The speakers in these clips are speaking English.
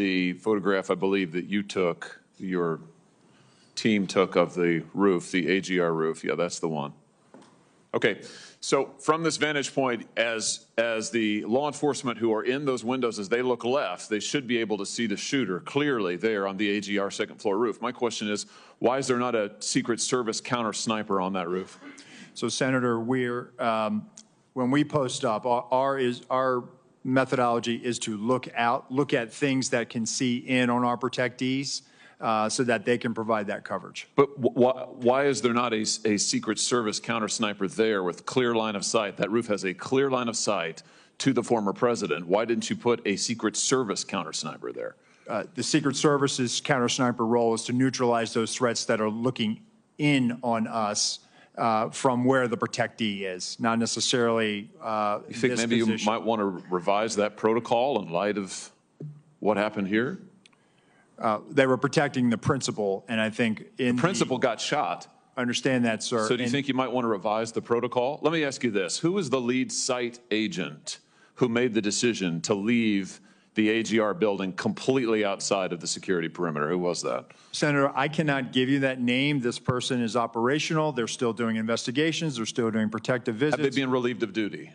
The photograph, I believe, that you took, your team took of the roof, the AGR roof. Yeah, that's the one. Okay, so from this vantage point, as the law enforcement who are in those windows, as they look left, they should be able to see the shooter clearly there on the AGR second floor roof. My question is, why is there not a Secret Service counter sniper on that roof? So, Senator, when we post up, our methodology is to look at things that can see in on our protectees so that they can provide that coverage. But why is there not a Secret Service counter sniper there with clear line of sight? That roof has a clear line of sight to the former president. Why didn't you put a Secret Service counter sniper there? The Secret Service's counter sniper role is to neutralize those threats that are looking in on us from where the protectee is, not necessarily you think maybe you might want to revise that protocol in light of what happened here? They were protecting the principal, and I think the principal got shot. I understand that, sir. So do you think you might want to revise the protocol? Let me ask you this. Who was the lead site agent who made the decision to leave the AGR building completely outside of the security perimeter? Who was that? Senator, I cannot give you that name. This person is operational. They're still doing investigations. They're still doing protective visits. Have they been relieved of duty?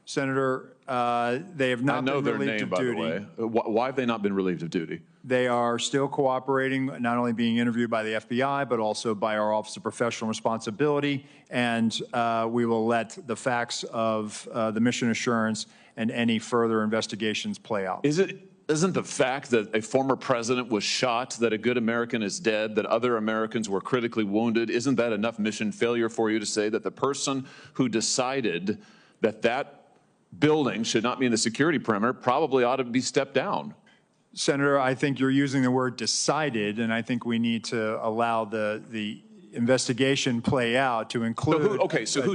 Senator, they have not been relieved of duty. I know their name, by the way. Why have they not been relieved of duty? They are still cooperating, not only being interviewed by the FBI, but also by our Office of Professional Responsibility. And we will let the facts of the mission assurance and any further investigations play out. Isn't the fact that a former president was shot, that a good American is dead, that other Americans were critically wounded, isn't that enough mission failure for you to say that the person who decided that that building should not be in the security perimeter probably ought to be stepped down? Senator, I think you're using the word decided, and I think we need to allow the investigation play out to include. So who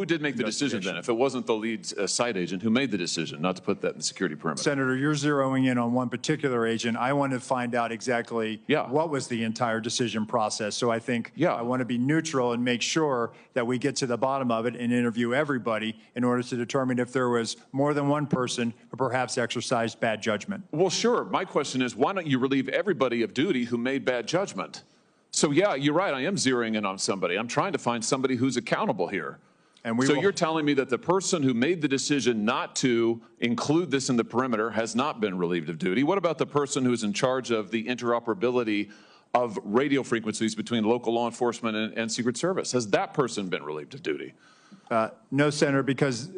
did make the decision then? If it wasn't the lead site agent, who made the decision not to put that in the security perimeter? Senator, you're zeroing in on one particular agent. I want to find out exactly what was the entire decision process. So I think I want to be neutral and make sure that we get to the bottom of it and interview everybody in order to determine if there was more than one person who perhaps exercised bad judgment. Well, sure. My question is, why don't you relieve everybody of duty who made bad judgment? So, yeah, you're right. I am zeroing in on somebody. I'm trying to find somebody who's accountable here. And so you're telling me that the person who made the decision not to include this in the perimeter has not been relieved of duty. What about the person who's in charge of the interoperability of radio frequencies between local law enforcement and Secret Service? Has that person been relieved of duty? No, Senator, because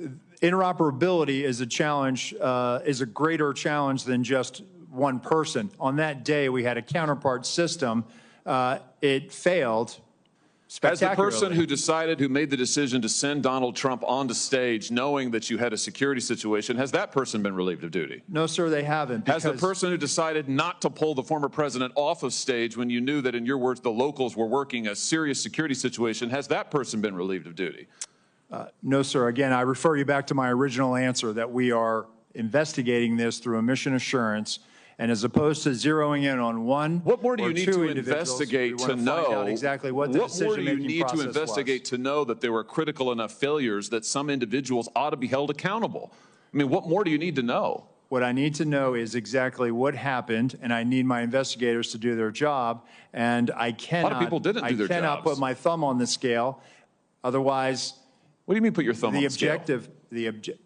interoperability is a challenge, is a greater challenge than just one person. On that day, we had a counterpart system. It failed spectacularly. Has the person who made the decision to send Donald Trump onto stage knowing that you had a security situation, has that person been relieved of duty? No, sir, they haven't. Has the person who decided not to pull the former president off of stage when you knew that, in your words, the locals were working a serious security situation, has that person been relieved of duty? No, sir. Again, I refer you back to my original answer that we are investigating this through a mission assurance. And as opposed to zeroing in on one, what more do you need to investigate to know exactly what the decision-making process was? What more do you need to investigate to know that there were critical enough failures that some individuals ought to be held accountable? I mean, what more do you need to know? What I need to know is exactly what happened, and I need my investigators to do their job. And I cannot. A lot of people didn't do their jobs. I cannot put my thumb on the scale. Otherwise, what do you mean put your thumb on the scale?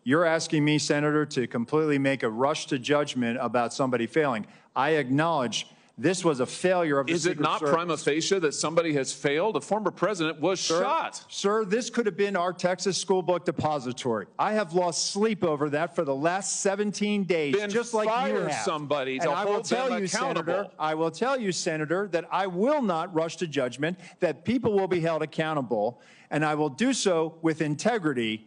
You're asking me, Senator, to completely make a rush to judgment about somebody failing. I acknowledge this was a failure of the Secret Service. Is it not prima facie that somebody has failed? A former president was shot. Sir, this could have been our Texas school book depository. I have lost sleep over that for the last 17 days, just like you have. Somebody to hold them accountable. I will tell you, Senator, that I will not rush to judgment, that people will be held accountable, and I will do so with integrity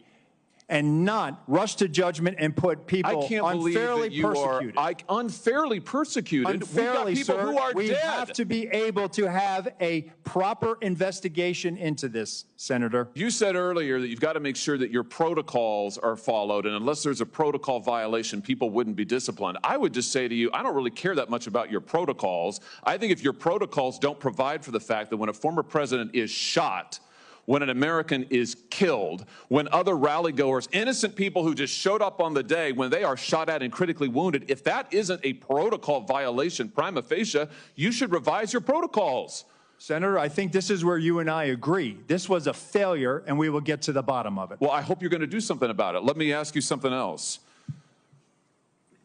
and not rush to judgment and put people unfairly persecuted. Unfairly persecuted? Unfairly, We've got people who are dead. We have to be able to have a proper investigation into this, Senator. You said earlier that you've got to make sure that your protocols are followed, and unless there's a protocol violation, people wouldn't be disciplined. I would just say to you, I don't really care that much about your protocols. I think if your protocols don't provide for the fact that when a former president is shot, when an American is killed, when other rally-goers, innocent people who just showed up on the day, when they are shot at and critically wounded, if that isn't a protocol violation prima facie, you should revise your protocols. Senator, I think this is where you and I agree. This was a failure, and we will get to the bottom of it. Well, I hope you're going to do something about it. Let me ask you something else.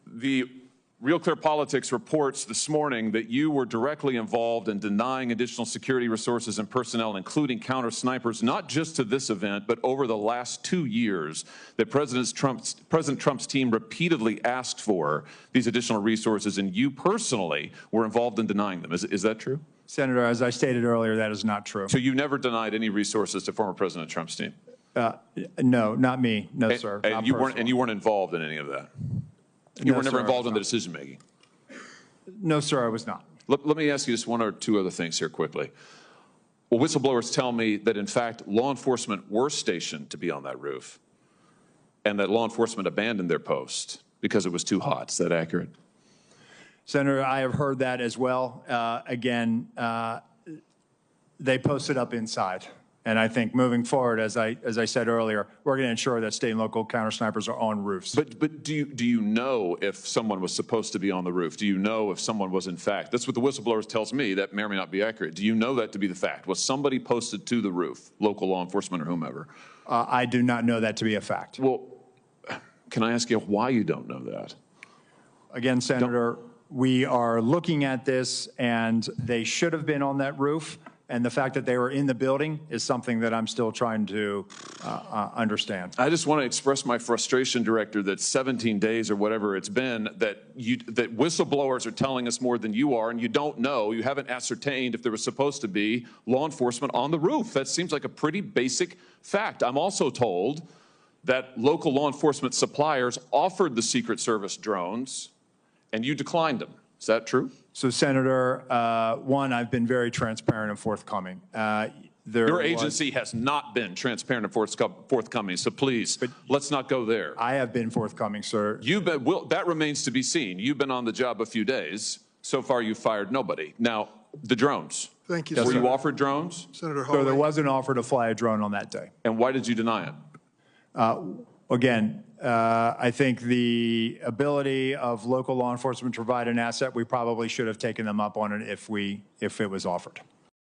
The Real Clear Politics reports this morning that you were directly involved in denying additional security resources and personnel, including counter-snipers, not just to this event, but over the last 2 years, that President Trump's team repeatedly asked for these additional resources, and you personally were involved in denying them. Is that true? Senator, as I stated earlier, that is not true. So you never denied any resources to former President Trump's team? No, not me. No, sir. And you weren't involved in any of that? You were never involved in the decision-making? No, sir, I was not. Let me ask you just one or two other things here quickly. Well, whistleblowers tell me that, in fact, law enforcement were stationed to be on that roof and that law enforcement abandoned their post because it was too hot. Is that accurate? Senator, I have heard that as well. Again, they posted up inside. And I think moving forward, as I said earlier, we're going to ensure that state and local counter-snipers are on roofs. But do you know if someone was supposed to be on the roof? Do you know if someone was in fact? That's what the whistleblowers tells me. That may or may not be accurate. Do you know that to be the fact? Was somebody posted to the roof, local law enforcement or whomever? I do not know that to be a fact. Well, can I ask you why you don't know that? Again, Senator, we are looking at this, and they should have been on that roof. And the fact that they were in the building is something that I'm still trying to understand. I just want to express my frustration, Director, that 17 days or whatever it's been, that whistleblowers are telling us more than you are, and you don't know, you haven't ascertained if there was supposed to be law enforcement on the roof. That seems like a pretty basic fact. I'm also told that local law enforcement suppliers offered the Secret Service drones, and you declined them. Is that true? So, Senator, one, I've been very transparent and forthcoming. Your agency has not been transparent and forthcoming, so please, let's not go there. I have been forthcoming, sir. That remains to be seen. You've been on the job a few days. So far, you've fired nobody. Now, the drones. Thank you, Were Senator. you offered drones? Senator So there Holloway. was an offer to fly a drone on that day. And why did you deny it? Again, I think the ability of local law enforcement to provide an asset, we probably should have taken them up on it if it was offered.